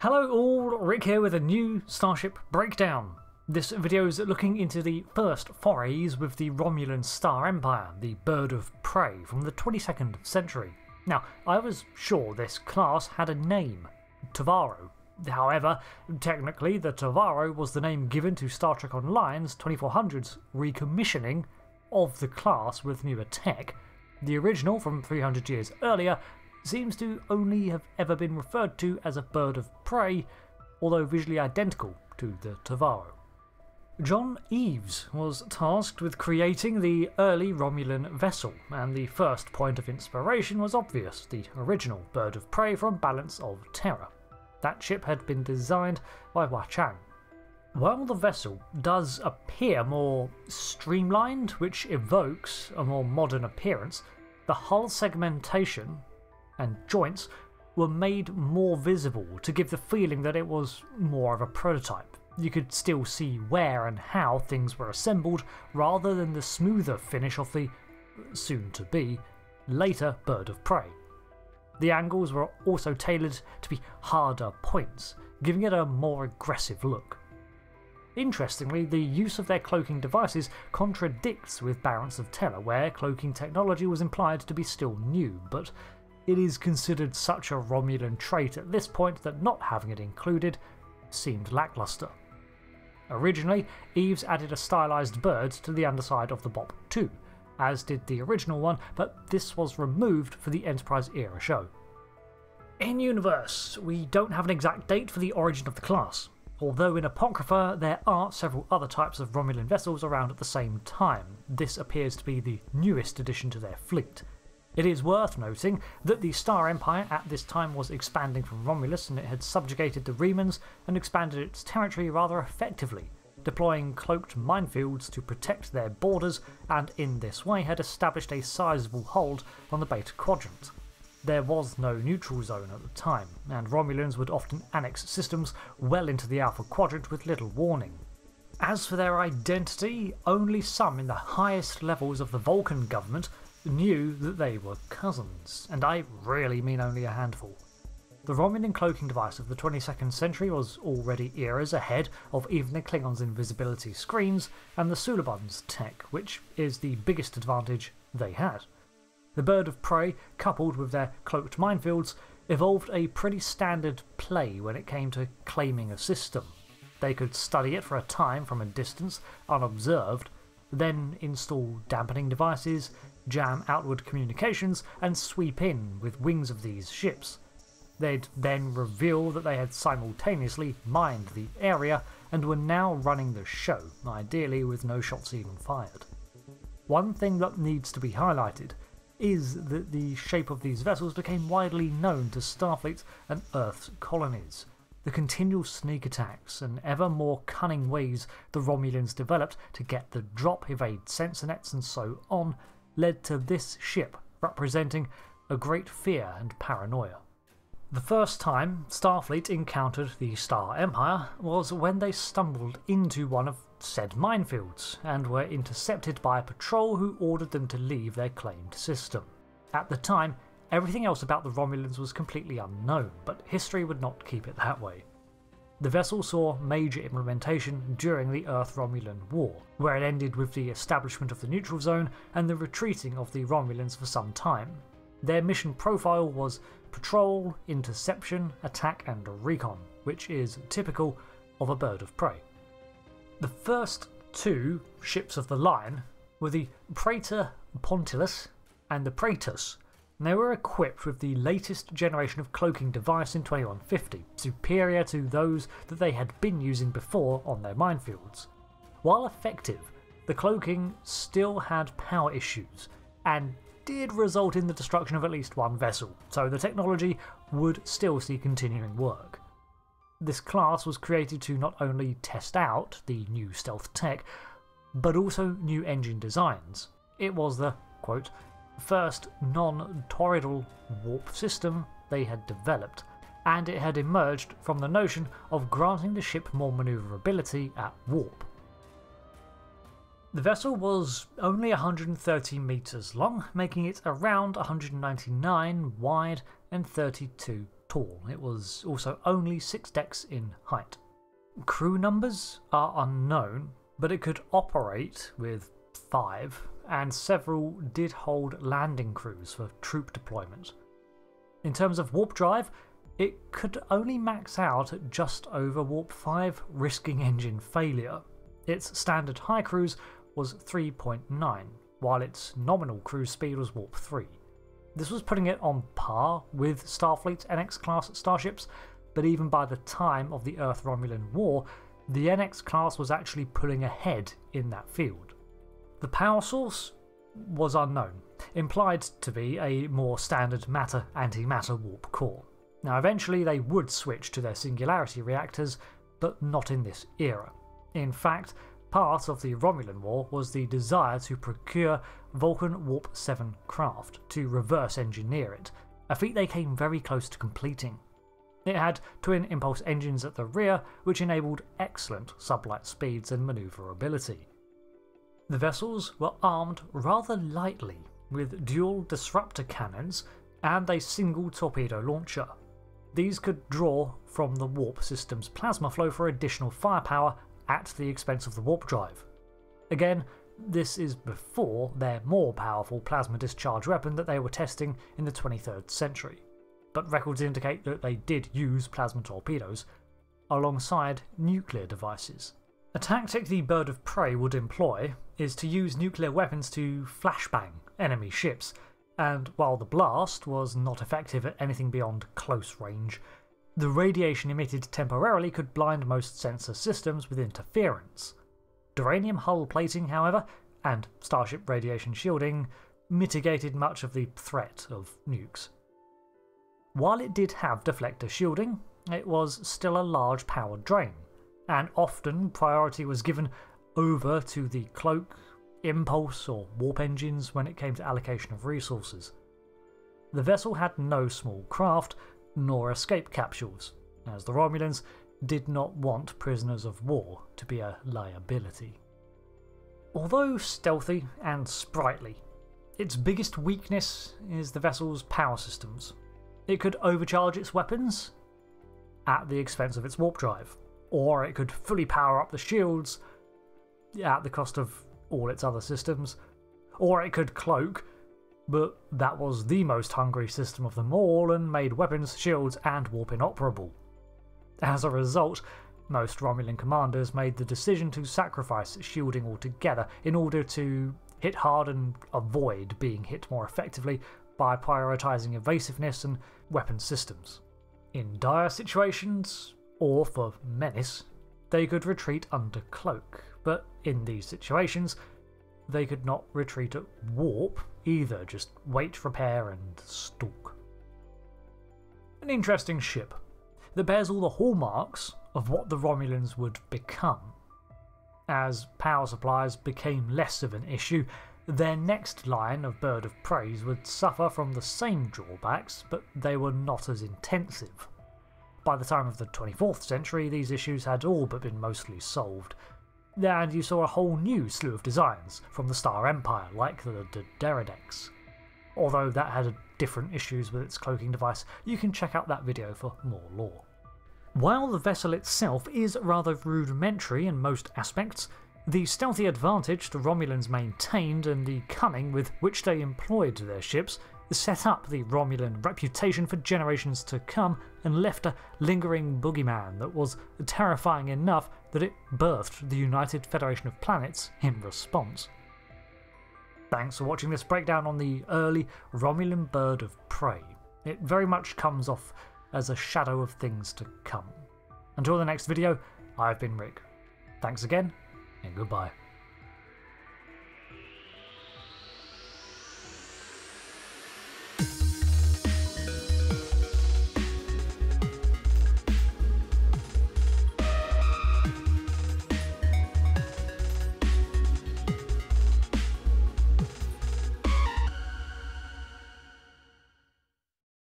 Hello all, Rick here with a new Starship breakdown. This video is looking into the first forays with the Romulan Star Empire, the bird of prey from the 22nd century. Now, I was sure this class had a name, Tavaro. However, technically the Tavaro was the name given to Star Trek Online's 2400's recommissioning of the class with newer tech. The original from 300 years earlier seems to only have ever been referred to as a bird of prey, although visually identical to the Tavaro. John Eves was tasked with creating the early Romulan vessel, and the first point of inspiration was obvious: the original bird of prey from Balance of Terror. That ship had been designed by Hua Chang. While the vessel does appear more streamlined, which evokes a more modern appearance, the hull segmentation and joints were made more visible to give the feeling that it was more of a prototype. You could still see where and how things were assembled rather than the smoother finish of the soon-to-be later bird of prey. The angles were also tailored to be harder points, giving it a more aggressive look. Interestingly, the use of their cloaking devices contradicts with Balance of Terror, where cloaking technology was implied to be still new, but it is considered such a Romulan trait at this point that not having it included seemed lackluster. Originally, Eves added a stylised bird to the underside of the BOP too, as did the original one, but this was removed for the Enterprise era show. In universe, we don't have an exact date for the origin of the class, although in Apocrypha there are several other types of Romulan vessels around at the same time. This appears to be the newest addition to their fleet. It is worth noting that the Star Empire at this time was expanding from Romulus, and it had subjugated the Romulans and expanded its territory rather effectively, deploying cloaked minefields to protect their borders, and in this way had established a sizable hold on the Beta Quadrant. There was no neutral zone at the time, and Romulans would often annex systems well into the Alpha Quadrant with little warning. As for their identity, only some in the highest levels of the Vulcan government knew that they were cousins, and I really mean only a handful. The Romulan cloaking device of the 22nd century was already eras ahead of even the Klingons' invisibility screens and the Suliban's tech, which is the biggest advantage they had. The bird of prey, coupled with their cloaked minefields, evolved a pretty standard play when it came to claiming a system. They could study it for a time from a distance, unobserved, then install dampening devices, jam outward communications, and sweep in with wings of these ships. They'd then reveal that they had simultaneously mined the area and were now running the show, ideally with no shots even fired. One thing that needs to be highlighted is that the shape of these vessels became widely known to Starfleet and Earth's colonies. The continual sneak attacks and ever more cunning ways the Romulans developed to get the drop, evade sensor nets and so on, led to this ship representing a great fear and paranoia. The first time Starfleet encountered the Star Empire was when they stumbled into one of said minefields and were intercepted by a patrol who ordered them to leave their claimed system. At the time, everything else about the Romulans was completely unknown, but history would not keep it that way. The vessel saw major implementation during the Earth-Romulan War, where it ended with the establishment of the neutral zone and the retreating of the Romulans for some time. Their mission profile was patrol, interception, attack and recon, which is typical of a bird of prey. The first two ships of the line were the Praetor Pontilus and the Praetus. They were equipped with the latest generation of cloaking device in 2150, superior to those that they had been using before on their minefields. While effective, the cloaking still had power issues, and did result in the destruction of at least one vessel, so the technology would still see continuing work. This class was created to not only test out the new stealth tech, but also new engine designs. It was the, quote, first non-toroidal warp system they had developed, and it had emerged from the notion of granting the ship more manoeuvrability at warp. The vessel was only 130 metres long, making it around 199 wide and 32 tall. It was also only 6 decks in height. Crew numbers are unknown, but it could operate with 5, and several did hold landing crews for troop deployment. In terms of warp drive, it could only max out at just over warp 5, risking engine failure. Its standard high cruise was 3.9, while its nominal cruise speed was warp 3. This was putting it on par with Starfleet's NX-class starships, but even by the time of the Earth-Romulan War, the NX class was actually pulling ahead in that field. The power source was unknown, implied to be a more standard matter-antimatter warp core. Now eventually they would switch to their singularity reactors, but not in this era. In fact, part of the Romulan War was the desire to procure Vulcan Warp 7 craft to reverse engineer it, a feat they came very close to completing. It had twin impulse engines at the rear, which enabled excellent sublight speeds and manoeuvrability. The vessels were armed rather lightly, with dual disruptor cannons and a single torpedo launcher. These could draw from the warp system's plasma flow for additional firepower at the expense of the warp drive. Again, this is before their more powerful plasma discharge weapon that they were testing in the 23rd century, but records indicate that they did use plasma torpedoes alongside nuclear devices. A tactic the Bird of Prey would employ is to use nuclear weapons to flashbang enemy ships, and while the blast was not effective at anything beyond close range, the radiation emitted temporarily could blind most sensor systems with interference. Duranium hull plating, however, and starship radiation shielding mitigated much of the threat of nukes. While it did have deflector shielding, it was still a large power drain, and often priority was given over to the cloak, impulse or warp engines when it came to allocation of resources. The vessel had no small craft, nor escape capsules, as the Romulans did not want prisoners of war to be a liability. Although stealthy and sprightly, its biggest weakness is the vessel's power systems. It could overcharge its weapons at the expense of its warp drive, or it could fully power up the shields at the cost of all its other systems, or it could cloak, but that was the most hungry system of them all and made weapons, shields and warp inoperable. As a result, most Romulan commanders made the decision to sacrifice shielding altogether in order to hit hard and avoid being hit more effectively by prioritising evasiveness and weapon systems. In dire situations, or for menace, they could retreat under cloak, but in these situations, they could not retreat at warp either, just wait, repair and stalk. An interesting ship that bears all the hallmarks of what the Romulans would become. As power supplies became less of an issue, their next line of Bird of Preys would suffer from the same drawbacks, but they were not as intensive. By the time of the 24th century, these issues had all but been mostly solved, and you saw a whole new slew of designs from the Star Empire, like the Deridex. Although that had different issues with its cloaking device, you can check out that video for more lore. While the vessel itself is rather rudimentary in most aspects, the stealthy advantage the Romulans maintained and the cunning with which they employed their ships set up the Romulan reputation for generations to come and left a lingering boogeyman that was terrifying enough that it birthed the United Federation of Planets in response. Thanks for watching this breakdown on the early Romulan Bird of Prey. It very much comes off as a shadow of things to come. Until the next video, I've been Rick. Thanks again, and goodbye.